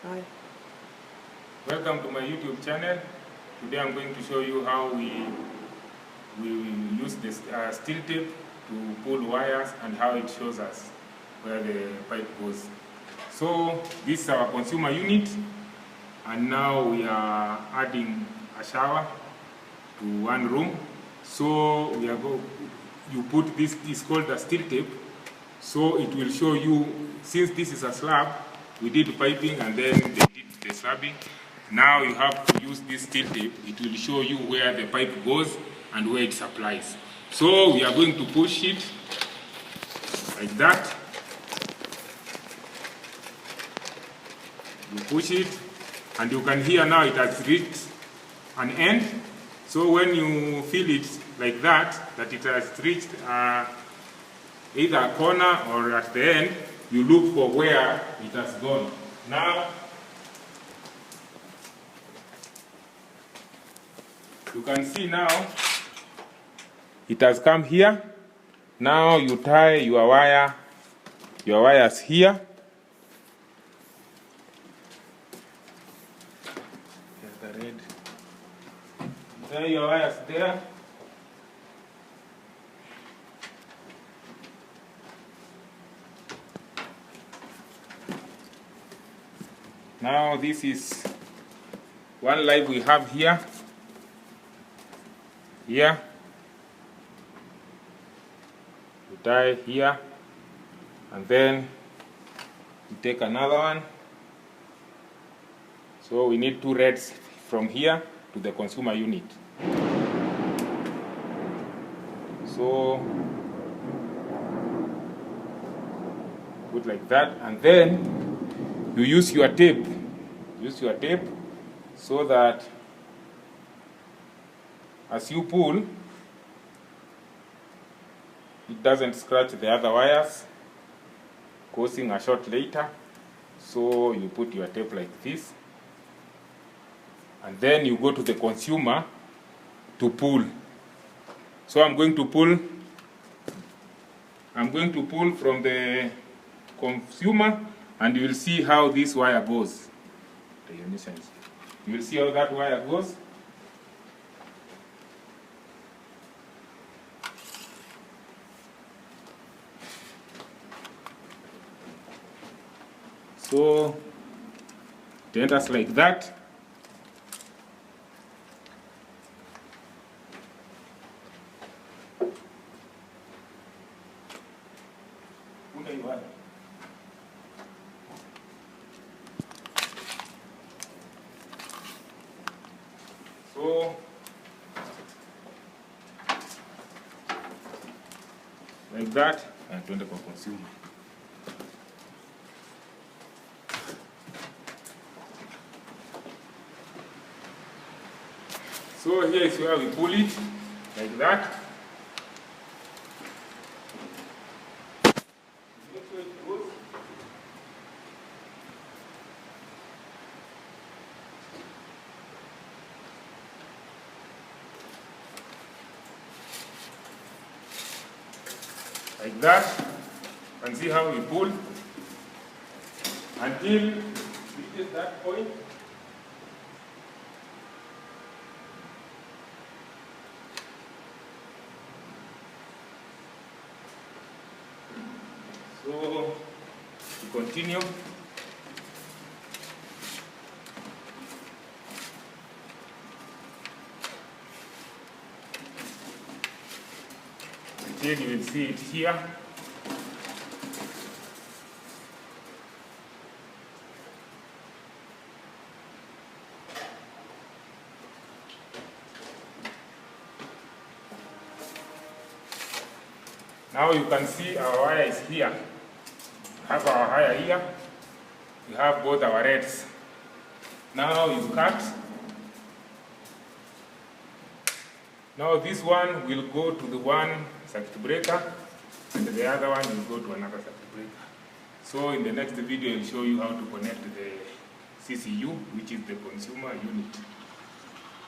Hi. Welcome to my YouTube channel. Today I'm going to show you how we use this steel tape to pull wires and how it shows us where the pipe goes. So this is our consumer unit, and now we are adding a shower to one room. So we are you put this is called a steel tape, so it will show you, since this is a slab, we did piping and then they did the slabbing. Now you have to use this steel tape. It will show you where the pipe goes and where it supplies. So we are going to push it like that. You push it and you can hear now it has reached an end. So when you feel it like that it has reached either a corner or at the end, you look for where it has gone. Now you can see now it has come here. Now you tie your wires here. Here's the red. Tie your wires there. Now this is one line we have here. Here. You tie here, and then you take another one. So we need two reds from here to the consumer unit. So put like that, and then you use your tape. Use your tape so that as you pull, it doesn't scratch the other wires, causing a short later. So you put your tape like this, and then you go to the consumer to pull. So I'm going to pull from the consumer, and you will see how this wire goes. You will see how that wire goes. So it enters like that. So like that, and turn the consumer. So here is where we pull it, like that. Like that. You can see how we pull until it reaches that point. So we continue. Until you will see it here. Now you can see our wire is here. We have our wire here. We have both our reds. Now you cut. Now this one will go to the one circuit breaker, and the other one will go to another circuit breaker. So in the next video I'll show you how to connect the CCU, which is the consumer unit.